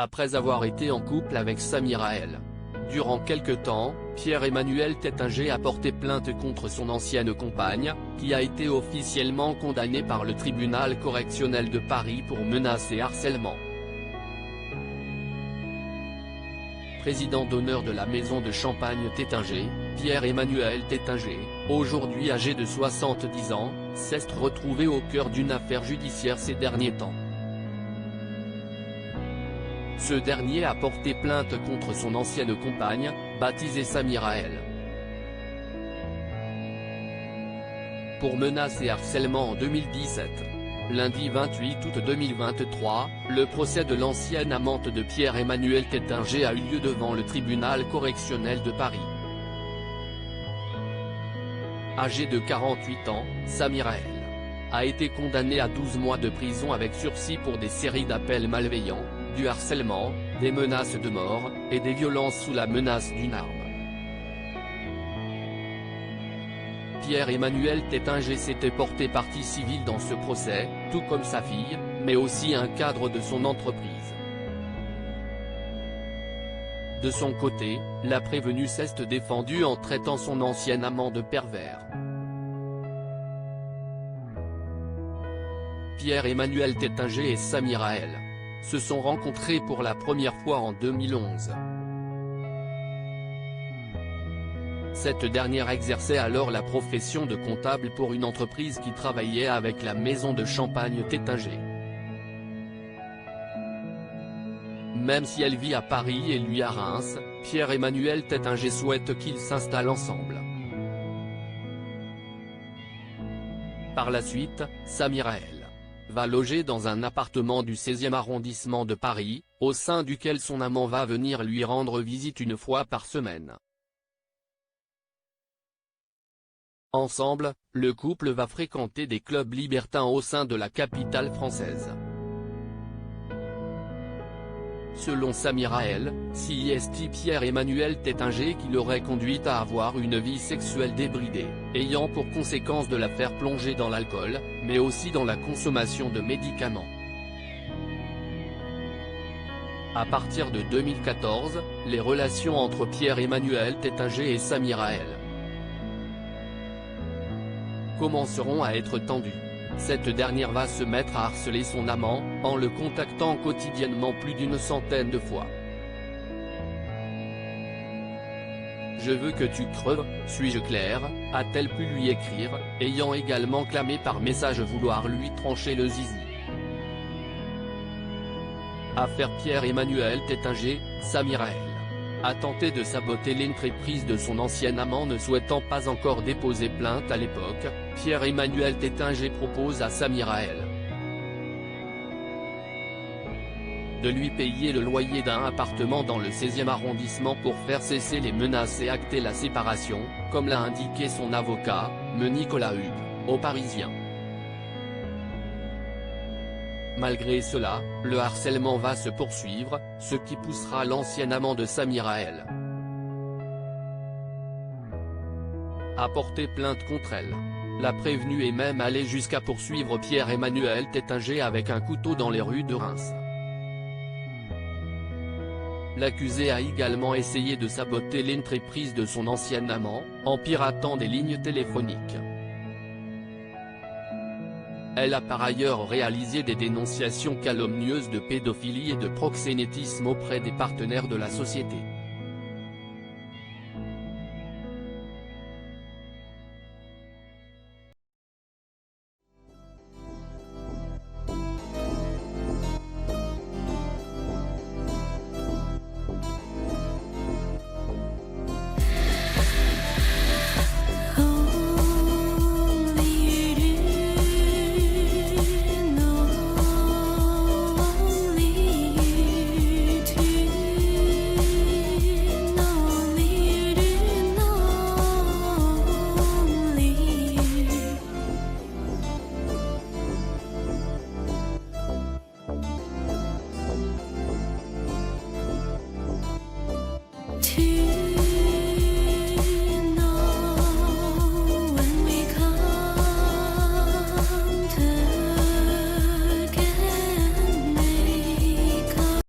après avoir été en couple avec Samira El. Durant quelque temps, Pierre-Emmanuel Tettinger a porté plainte contre son ancienne compagne, qui a été officiellement condamnée par le tribunal correctionnel de Paris pour menaces et harcèlement. Président d'honneur de la maison de champagne Tettinger, Pierre-Emmanuel Tettinger, aujourd'hui âgé de 70 ans, s'est retrouvé au cœur d'une affaire judiciaire ces derniers temps. Ce dernier a porté plainte contre son ancienne compagne, baptisée Samira El. Pour menaces et harcèlement en 2017. Lundi 28 août 2023, le procès de l'ancienne amante de Pierre-Emmanuel Tettinger a eu lieu devant le tribunal correctionnel de Paris. Âgée de 48 ans, Samira El a été condamnée à 12 mois de prison avec sursis pour des séries d'appels malveillants, du harcèlement, des menaces de mort, et des violences sous la menace d'une arme. Pierre-Emmanuel Tettinger s'était porté partie civile dans ce procès, tout comme sa fille, mais aussi un cadre de son entreprise. De son côté, la prévenue s'est défendue en traitant son ancien amant de pervers. Pierre-Emmanuel Tettinger et Samira El se sont rencontrés pour la première fois en 2011. Cette dernière exerçait alors la profession de comptable pour une entreprise qui travaillait avec la maison de champagne Tettinger. Même si elle vit à Paris et lui à Reims, Pierre-Emmanuel Tettinger souhaite qu'ils s'installent ensemble. Par la suite, Samira El va loger dans un appartement du 16e arrondissement de Paris, au sein duquel son amant va venir lui rendre visite une fois par semaine. Ensemble, le couple va fréquenter des clubs libertins au sein de la capitale française. Selon Samira El, c'est Pierre-Emmanuel Tettinger qui l'aurait conduite à avoir une vie sexuelle débridée, ayant pour conséquence de la faire plonger dans l'alcool, mais aussi dans la consommation de médicaments. À partir de 2014, les relations entre Pierre-Emmanuel Tettinger et Samira El commenceront à être tendues. Cette dernière va se mettre à harceler son amant, en le contactant quotidiennement plus d'une centaine de fois. « Je veux que tu creves, suis-je clair ?» a-t-elle pu lui écrire, ayant également clamé par message vouloir lui trancher le zizi. Affaire Pierre-Emmanuel Tettinger, Samira El a tenté de saboter l'entreprise de son ancien amant ne souhaitant pas encore déposer plainte à l'époque. Pierre-Emmanuel Tettinger propose à Samira El de lui payer le loyer d'un appartement dans le 16e arrondissement pour faire cesser les menaces et acter la séparation, comme l'a indiqué son avocat, me Nicolas Hugues, au Parisien. Malgré cela, le harcèlement va se poursuivre, ce qui poussera l'ancien amant de Samira El à porter plainte contre elle. La prévenue est même allée jusqu'à poursuivre Pierre-Emmanuel Tettinger avec un couteau dans les rues de Reims. L'accusé a également essayé de saboter l'entreprise de son ancien amant, en piratant des lignes téléphoniques. Elle a par ailleurs réalisé des dénonciations calomnieuses de pédophilie et de proxénétisme auprès des partenaires de la société.